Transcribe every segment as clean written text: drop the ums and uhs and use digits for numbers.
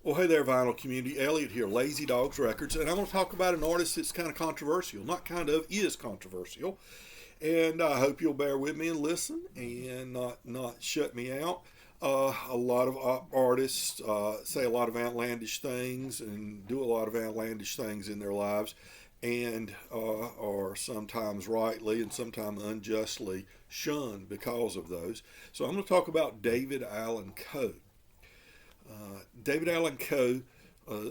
Well, hey there, vinyl community. Elliot here, Lazy Dogs Records, and I'm going to talk about an artist that's kind of controversial. Not kind of, is controversial. And I hope you'll bear with me and listen and not shut me out. A lot of artists say a lot of outlandish things and do a lot of outlandish things in their lives, and are sometimes rightly and sometimes unjustly shunned because of those. So I'm going to talk about David Allan Coe. David Allan Coe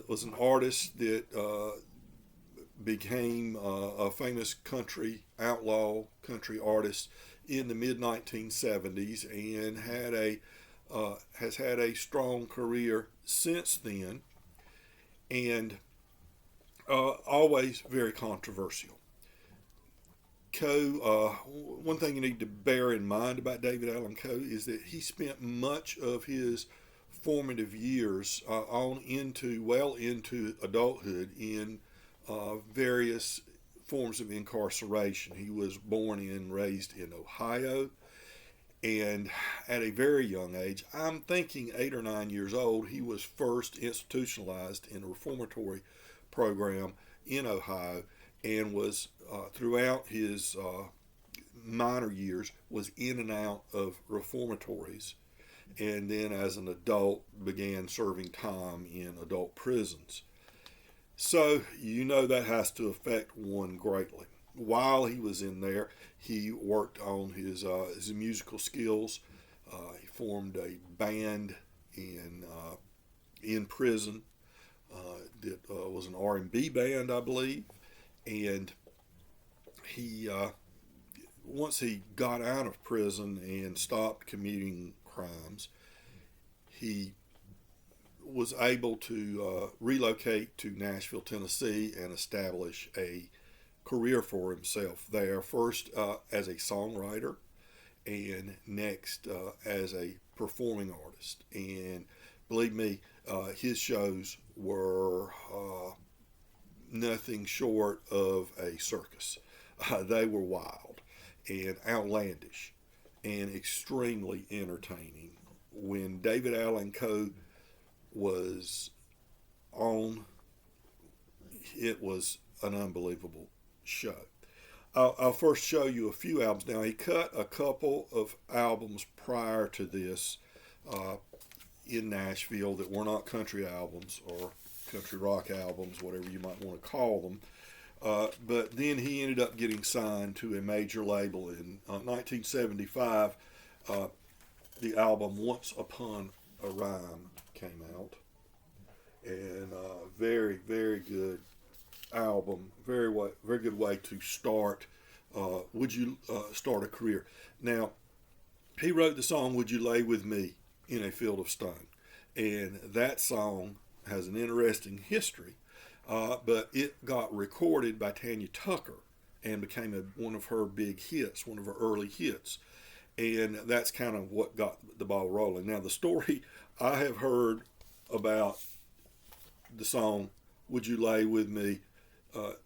was an artist that became a famous country outlaw country artist in the mid 1970s and has had a strong career since then, and always very controversial. One thing you need to bear in mind about David Allan Coe is that he spent much of his formative years into adulthood in various forms of incarceration. He was born and raised in Ohio, and at a very young age, I'm thinking 8 or 9 years old, he was first institutionalized in a reformatory program in Ohio, and was throughout his minor years was in and out of reformatories, and then as an adult began serving time in adult prisons. So you know that has to affect one greatly. While he was in there, he worked on his musical skills. He formed a band in prison that was an R&B band, I believe, and he once he got out of prison and stopped committing crimes, he was able to relocate to Nashville, Tennessee, and establish a career for himself there. First as a songwriter, and next as a performing artist. And believe me, his shows were nothing short of a circus. They were wild and outlandish and extremely entertaining. When David Allan Coe was on, it was an unbelievable show. I'll first show you a few albums. Now, he cut a couple of albums prior to this in Nashville that were not country albums or country rock albums, whatever you might want to call them. But then he ended up getting signed to a major label in 1975. The album Once Upon a Rhyme came out, and very, very good album. Very good way to start. Would you start a career? Now, he wrote the song "Would You Lay with Me in a Field of Stone," and that song has an interesting history. But it got recorded by Tanya Tucker and became one of her big hits, one of her early hits. And that's kind of what got the ball rolling. Now, the story I have heard about the song "Would You Lay With Me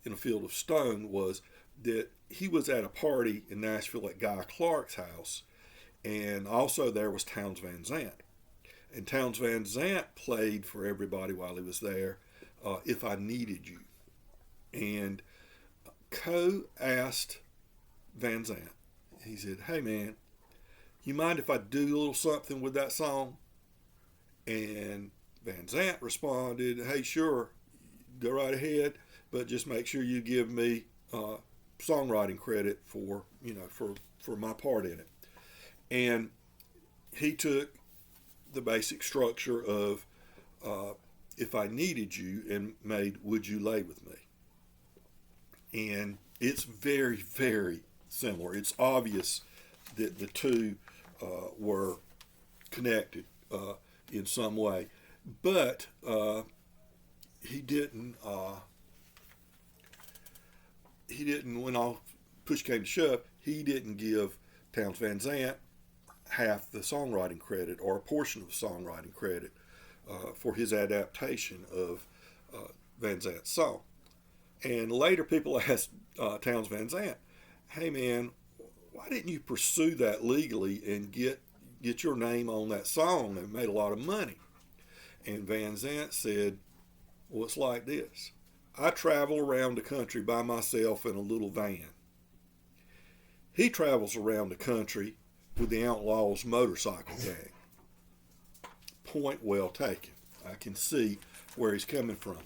in a Field of Stone" was that he was at a party in Nashville at Guy Clark's house, and also there was Townes Van Zandt. And Townes Van Zandt played for everybody while he was there, "If I Needed You." And Coe asked Van Zandt, he said, "Hey man, you mind if I do a little something with that song?" And Van Zandt responded, "Hey, sure, go right ahead, but just make sure you give me songwriting credit for my part in it." And he took the basic structure of "If I Needed You" and made "Would You Lay With Me?" And it's very, very similar. It's obvious that the two were connected in some way, but he didn't. When all push came to shove, he didn't give Townes Van Zandt half the songwriting credit or a portion of the songwriting credit for his adaptation of Van Zandt's song. And later, people asked Townes Van Zandt, "Hey man, why didn't you pursue that legally and get your name on that song and made a lot of money?" And Van Zant said, well, it's like this. I travel around the country by myself in a little van. He travels around the country with the Outlaws motorcycle gang. Point well taken. I can see where he's coming from.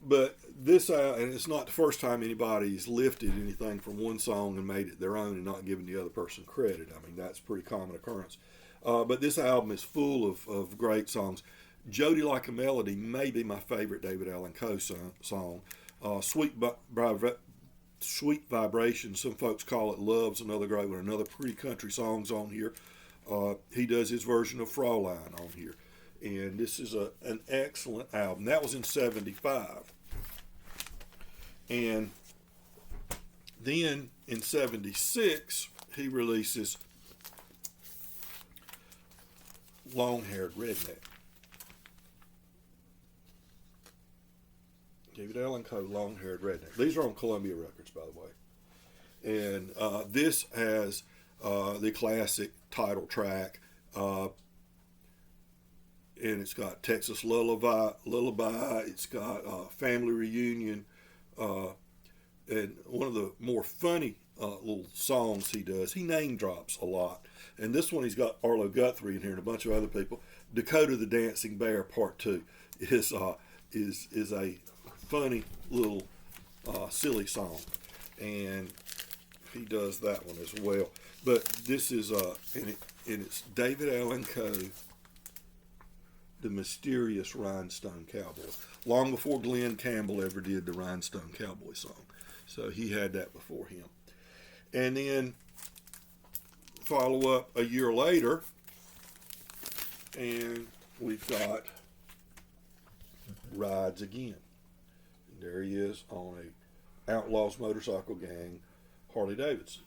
But this, and it's not the first time anybody's lifted anything from one song and made it their own and not given the other person credit. I mean, that's a pretty common occurrence. But this album is full of great songs. Jody Like a Melody may be my favorite David Allan Coe song. Sweet Vibration, some folks call it Love's another great one. Another pretty country songs on here. He does his version of Fraulein on here. And this is an excellent album. That was in 75. And then in 76, he releases Long-Haired Redneck. David Allan Coe, Long-Haired Redneck. These are on Columbia Records, by the way. And this has the classic title track. And it's got Texas Lullaby. It's got Family Reunion. And one of the more funny little songs he does, he name drops a lot. And this one, he's got Arlo Guthrie in here and a bunch of other people. Dakota the Dancing Bear Part 2 is a funny little silly song. And he does that one as well. But this is, and it's David Allan Coe, the Mysterious Rhinestone Cowboy. Long before Glenn Campbell ever did the Rhinestone Cowboy song. So he had that before him. And then follow up a year later, and we've got Rides Again. And there he is on a Outlaws motorcycle gang Harley Davidson.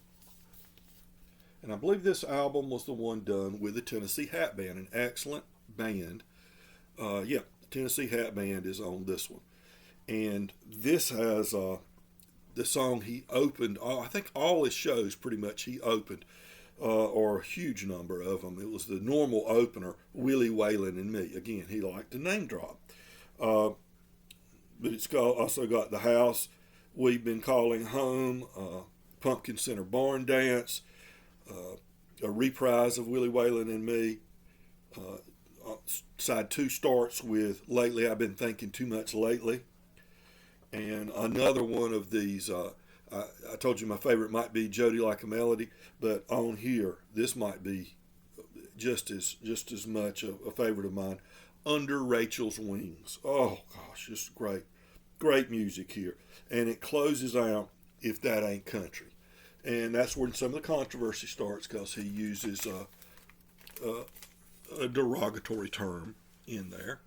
And I believe this album was the one done with the Tennessee Hat Band, an excellent band. The Tennessee Hat Band is on this one. And this has the song he opened, I think all his shows pretty much he opened, or a huge number of them. It was the normal opener, Willie Whalen and Me. Again, he liked to name drop. But it's also got The House We've Been Calling Home, Pumpkin Center Barn Dance, a reprise of Willie Whalen and Me. Side 2 starts with Lately I've Been Thinking Too Much Lately. And another one of these, I told you my favorite might be Jody Like a Melody, but on here, this might be just as much a favorite of mine. Under Rachel's Wings. Oh gosh, just great music here. And it closes out, If That Ain't Country. And that's where some of the controversy starts, because he uses a derogatory term in there.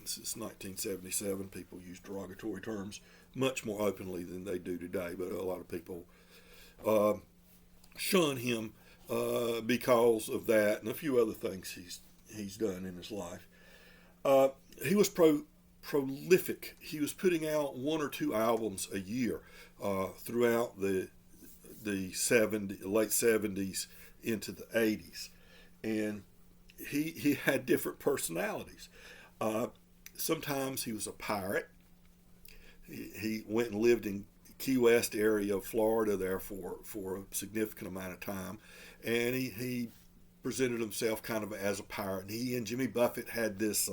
Since 1977, people use derogatory terms much more openly than they do today, but a lot of people shun him because of that and a few other things he's done in his life. He was prolific. He was putting out 1 or 2 albums a year throughout the late 70s into the 80s, and he had different personalities. Sometimes he was a pirate. He went and lived in Key West area of Florida there for a significant amount of time, and he presented himself kind of as a pirate. And he and Jimmy Buffett had this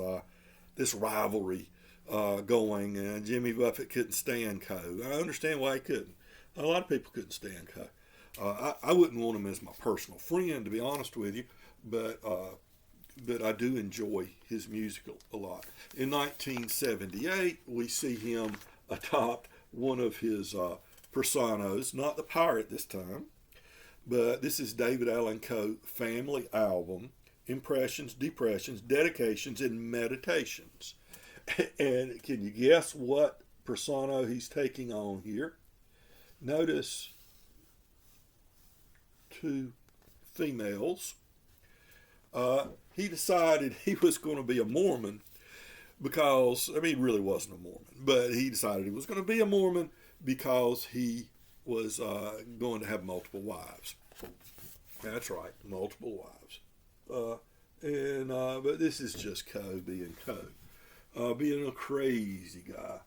rivalry going, and Jimmy Buffett couldn't stand Coe. I understand why he couldn't. A lot of people couldn't stand Coe. I wouldn't want him as my personal friend, to be honest with you, but I do enjoy his music a lot. In 1978, we see him adopt one of his personas, not the pirate this time, but this is David Allan Coe Family Album, Impressions, Depressions, Dedications, and Meditations. And can you guess what persona he's taking on here? Notice 2 females. He decided he was going to be a Mormon because, he really wasn't a Mormon, but he decided he was going to be a Mormon because he was going to have multiple wives. That's right, multiple wives. And but this is just Coe being Coe, being a crazy guy.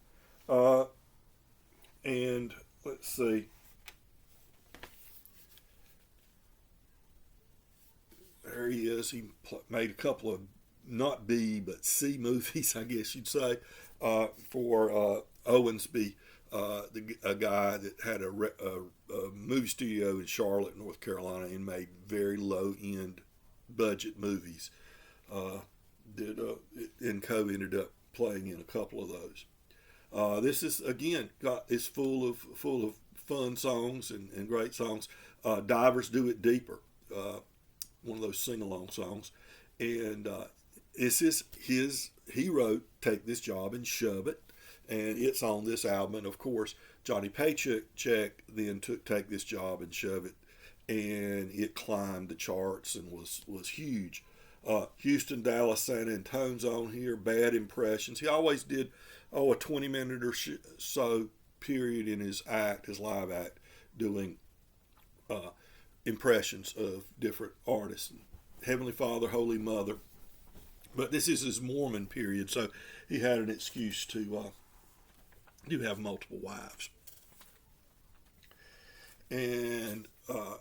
And let's see. There he is. He made a couple of not B but C movies, I guess you'd say, for Owensby, a guy that had a movie studio in Charlotte, North Carolina, and made very low end budget movies. And Coe ended up playing in a couple of those. This is again is full of fun songs and great songs. Divers Do It Deeper, one of those sing along songs, and this is he wrote Take This Job and Shove It, and it's on this album. And of course, Johnny Paycheck then took Take This Job and Shove It, and it climbed the charts and was huge. Houston, Dallas, San Antonio's on here. Bad Impressions. He always did a 20-minute or so period in his live act, doing impressions of different artists. Heavenly Father, Holy Mother. But this is his Mormon period, so he had an excuse to have multiple wives. And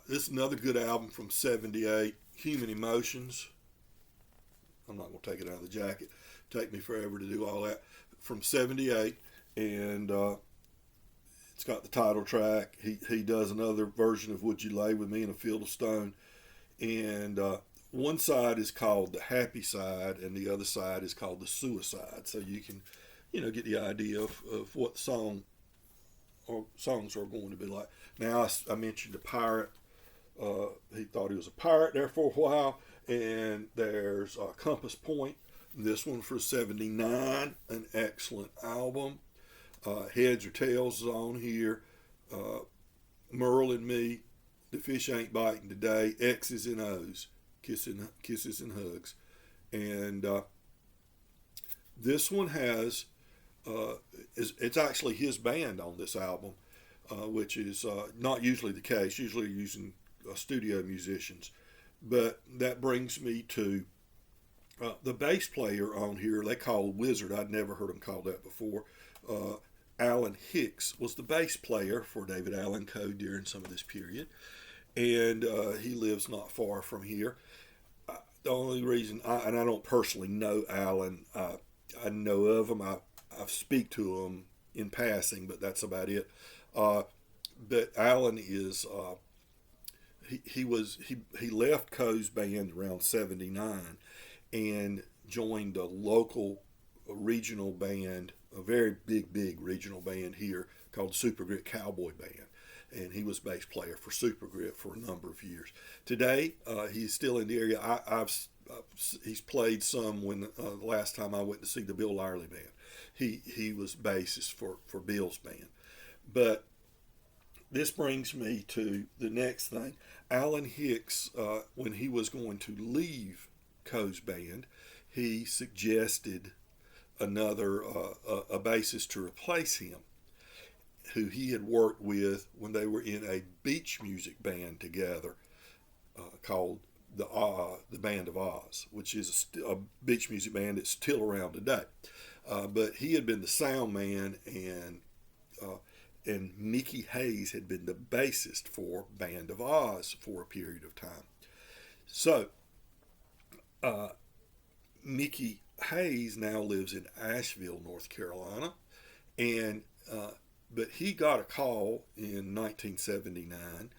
this is another good album from '78, Human Emotions. I'm not going to take it out of the jacket. Take me forever to do all that. From '78, and it's got the title track. He does another version of Would You Lay With Me in a Field of Stone, and one side is called the happy side, and the other side is called the suicide. So you can, get the idea of what songs are going to be like. Now I mentioned a pirate. He thought he was a pirate there for a while, and there's Compass Point. This one for '79, an excellent album. Heads or Tails is on here. Merle and Me, The Fish Ain't Biting Today, X's and O's, Kisses and Hugs. And this one has, it's actually his band on this album, which is not usually the case. Usually using studio musicians. But that brings me to the bass player on here. They call Wizard. I'd never heard him called that before. Alan Hicks was the bass player for David Allan Coe during some of this period, and he lives not far from here. The only reason, I don't personally know Alan, I know of him. I speak to him in passing, but that's about it. But Alan is he left Coe's band around '79 and joined a local regional band, a very big regional band here called Super Grit Cowboy Band, and he was bass player for Super Grit for a number of years. Today, he's still in the area. He's played some when the last time I went to see the Bill Lyerly Band. He was bassist for Bill's band. But this brings me to the next thing. Alan Hicks, when he was going to leave Coe's band, he suggested another a bassist to replace him, who he had worked with when they were in a beach music band together, called the Band of Oz, which is a beach music band that's still around today. But he had been the sound man, and Mickey Hayes had been the bassist for Band of Oz for a period of time. So Mickey Hayes now lives in Asheville, North Carolina, and but he got a call in 1979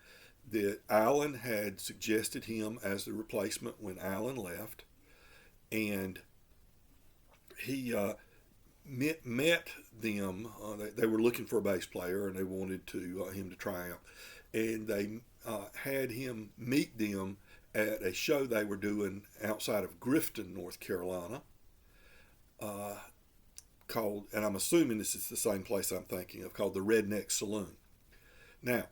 that Alan had suggested him as the replacement when Alan left, and he met them. They were looking for a bass player, and they wanted him to try out, and they had him meet them at a show they were doing outside of Grifton, North Carolina, called, and I'm assuming this is the same place I'm thinking of, called the Redneck Saloon. Now,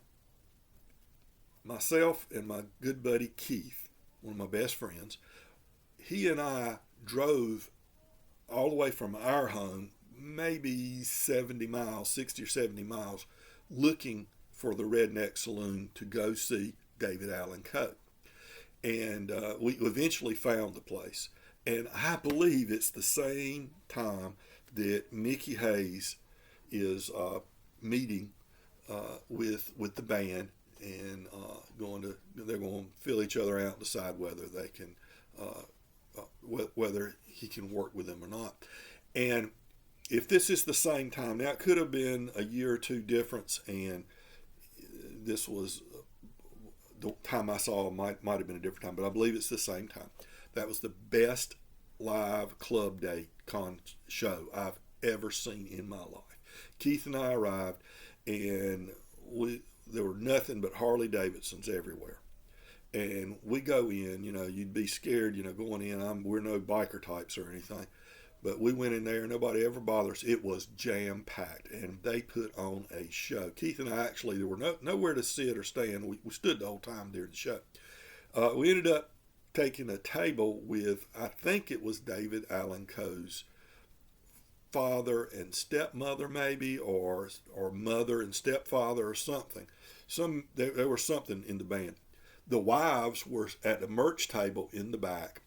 myself and my good buddy Keith, one of my best friends, he and I drove all the way from our home, maybe 70 miles, 60 or 70 miles, looking for the Redneck Saloon to go see David Allan Coe. And we eventually found the place. And I believe it's the same time that Mickey Hayes is meeting with the band, and they're going to fill each other out and decide whether they can whether he can work with them or not. And if this is the same time, now it could have been a year or two difference, and this was the time I saw might have been a different time, but I believe it's the same time. That was the best live club date show I've ever seen in my life. Keith and I arrived, and there were nothing but Harley Davidsons everywhere. And we go in, you'd be scared, going in. We're no biker types or anything. But we went in there, nobody ever bothered us. It was jam-packed, and they put on a show. Keith and I actually, there were nowhere to sit or stand. We stood the whole time during the show. We ended up taking a table with, I think it was David Allan Coe's father and stepmother, maybe, or mother and stepfather or something. There was something in the band. The wives were at the merch table in the back,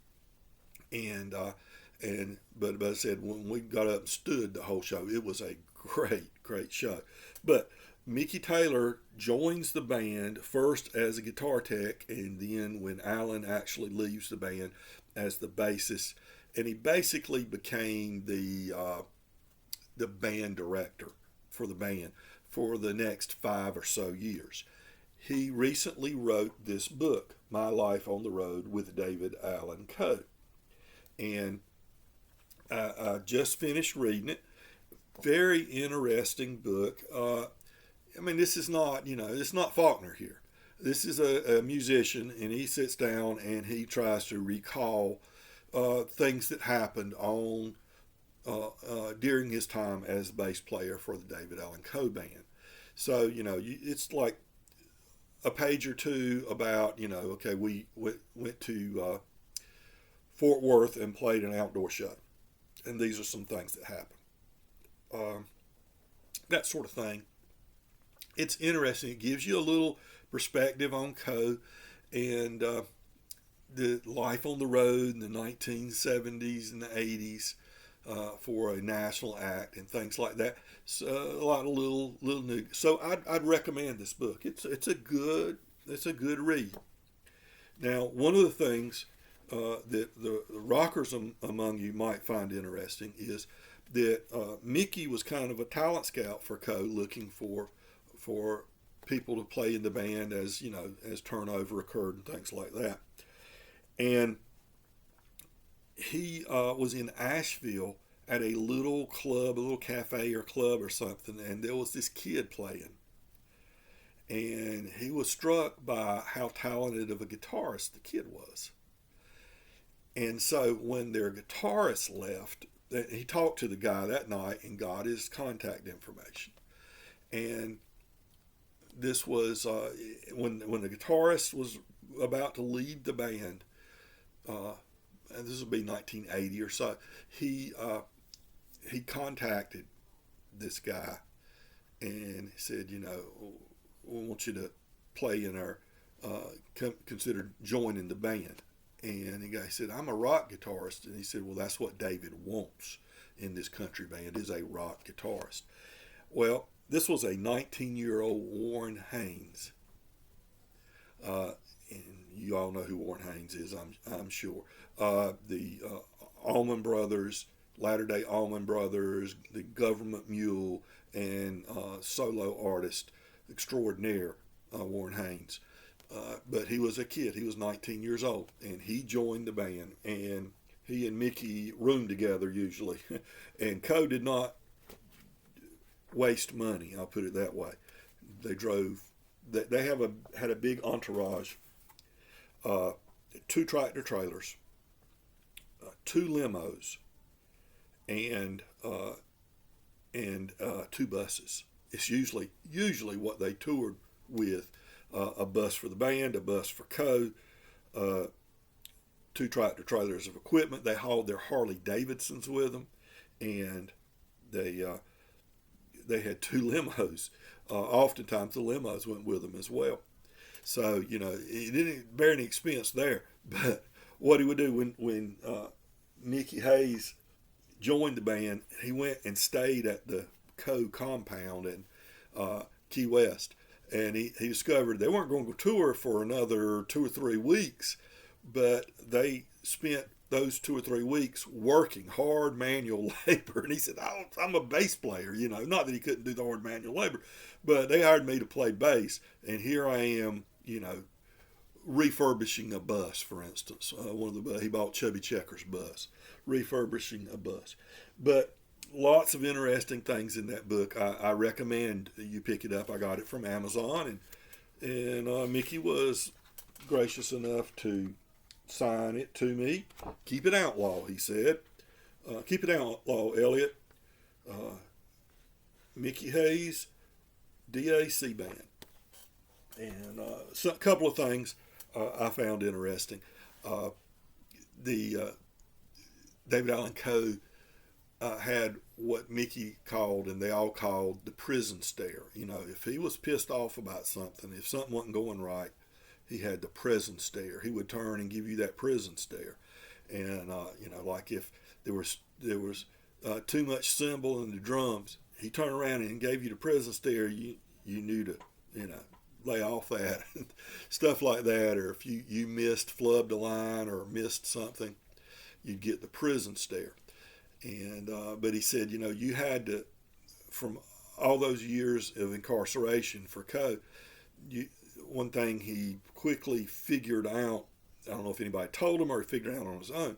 but I said, when we got up and stood the whole show, it was a great show. But Mickey Taylor joins the band first as a guitar tech, and then when Alan actually leaves the band as the bassist, and he basically became the band director for the band for the next 5 or so years. He recently wrote this book, My Life on the Road with David Allan Coe. And I just finished reading it. Very interesting book. This is not, it's not Faulkner here. This is a musician, and he sits down and he tries to recall things that happened on during his time as bass player for the David Allan Coe band. So, it's like a page or two about, okay, we went to Fort Worth and played an outdoor show. And these are some things that happened. That sort of thing. It's interesting. It gives you a little perspective on Coe and the life on the road in the 1970s and the 80s for a national act and things like that. So a lot of little new. So I'd recommend this book. It's a good read. Now, one of the things that the rockers among you might find interesting is that Mickey was kind of a talent scout for Coe, looking for people to play in the band as turnover occurred and things like that. And he was in Asheville at a little club, a little cafe or club or something, and there was this kid playing. And he was struck by how talented of a guitarist the kid was. And so when their guitarist left, he talked to the guy that night and got his contact information. And this was when the guitarist was about to leave the band, and this would be 1980 or so, he contacted this guy and said, we want you to play in our, consider joining the band. And the guy said, I'm a rock guitarist. And he said, well, that's what David wants in this country band, is a rock guitarist. Well, this was a 19-year-old Warren Haynes. And you all know who Warren Haynes is, I'm sure. The Allman Brothers, Latter-day Allman Brothers, the Government Mule, and solo artist extraordinaire, Warren Haynes. But he was a kid. He was 19 years old, and he joined the band, and he and Mickey roomed together usually. And Coe did not waste money, I'll put it that way. They drove, they had a big entourage, 2 tractor trailers, 2 limos, and 2 buses. It's usually what they toured with. A bus for the band, a bus for Coe, 2 tractor trailers of equipment. They hauled their Harley Davidsons with them, and they had 2 limos. Oftentimes the limos went with them as well. So, he didn't bear any expense there. But what he would do when Mickey Hayes joined the band, he went and stayed at the Coe compound in Key West. And he discovered they weren't going to tour for another 2 or 3 weeks, but they spent those 2 or 3 weeks working hard manual labor. And he said, I'm a bass player, not that he couldn't do the hard manual labor, but they hired me to play bass. And here I am, refurbishing a bus, for instance. He bought Chubby Checker's bus, refurbishing a bus. But lots of interesting things in that book. I recommend you pick it up. I got it from Amazon, and Mickey was gracious enough to sign it to me. Keep it outlaw, he said. Keep it outlaw, Elliot. Mickey Hayes, DAC Band. And a couple of things I found interesting. The David Allan Coe had what Mickey called, and they all called, the prison stare. If he was pissed off about something, if something wasn't going right, he had the prison stare. He would turn and give you that prison stare. And like if there was too much cymbal in the drums, he turned around and gave you the prison stare. You knew to lay off that, stuff like that. Or if you flubbed a line or missed something, you'd get the prison stare. And but he said, you had to, from all those years of incarceration for Coe, one thing he quickly figured out, I don't know if anybody told him or he figured it out on his own,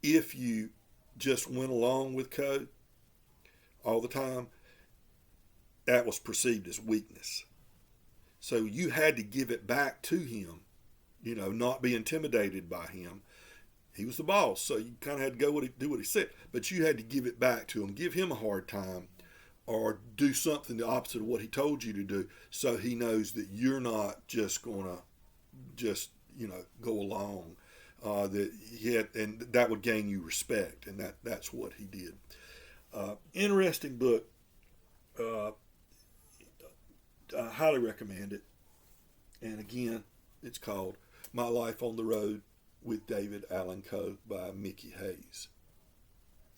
if you just went along with Coe all the time, that was perceived as weakness. So you had to give it back to him, not be intimidated by him. He was the boss, so you kind of had to do what he said. But you had to give it back to him, give him a hard time, or do something the opposite of what he told you to do, so he knows that you're not just going to go along. And that would gain you respect, and that's what he did. Interesting book. I highly recommend it. And again, it's called My Life on the Road with David Allan Coe by Mickey Hayes.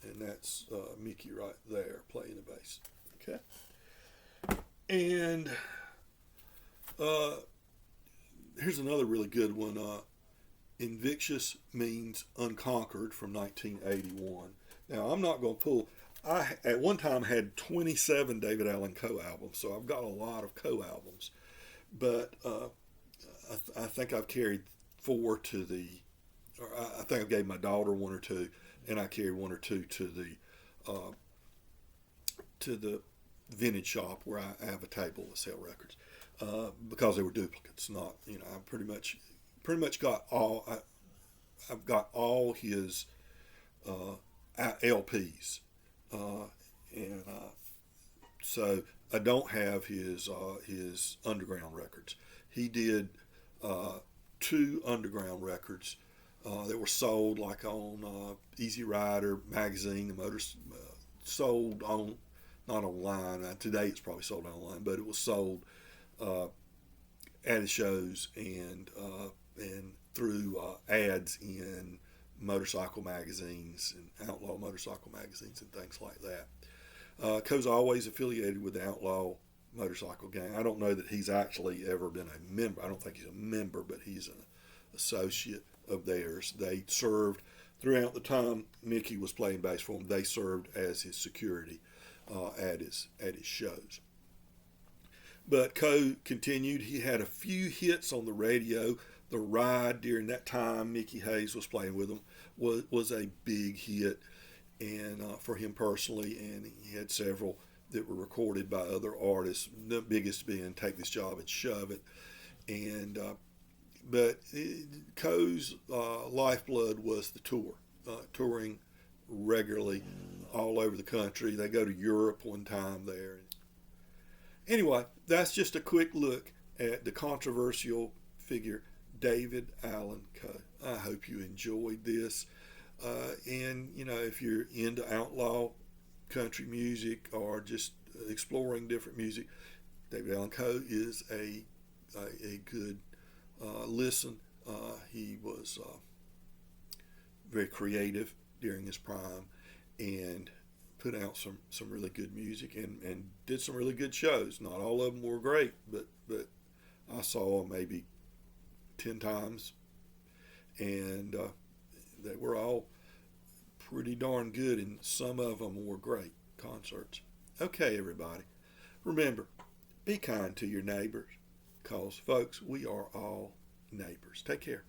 And that's Mickey right there playing the bass. Okay. And here's another really good one. Invictus Means Unconquered from 1981. Now, I'm not going to pull... I, at one time, had 27 David Allan Coe albums, so I've got a lot of Coe albums. But I think I've carried 4 to the... Or I think I gave my daughter 1 or 2, and I carried 1 or 2 to the vintage shop where I have a table to sell records, because they were duplicates. Not, I pretty much got all. I've got all his LPs, and so I don't have his underground records. He did 2 underground records that were sold like on Easy Rider magazine. The motors sold on, not online. Today it's probably sold online, but it was sold at his shows and through ads in motorcycle magazines and outlaw motorcycle magazines and things like that. Coe's always affiliated with the Outlaw Motorcycle Gang. I don't know that he's actually ever been a member. I don't think he's a member, but he's an associate of theirs. They served throughout the time Mickey was playing bass for him. They served as his security at his shows. But Coe continued. He had a few hits on the radio. The Ride, during that time Mickey Hayes was playing with him, was a big hit, and for him personally, and he had several that were recorded by other artists, the biggest being Take This Job and Shove It. And but Coe's lifeblood was the tour, touring regularly all over the country. They go to Europe one time there. Anyway, that's just a quick look at the controversial figure David Allan Coe. I hope you enjoyed this. And, if you're into outlaw country music or just exploring different music, David Allan Coe is a good listen. He was very creative during his prime and put out some really good music and did some really good shows. Not all of them were great, but I saw him maybe 10 times, and they were all pretty darn good, and some of them were great concerts. Okay, everybody, remember, be kind to your neighbors, because, folks, we are all neighbors. Take care.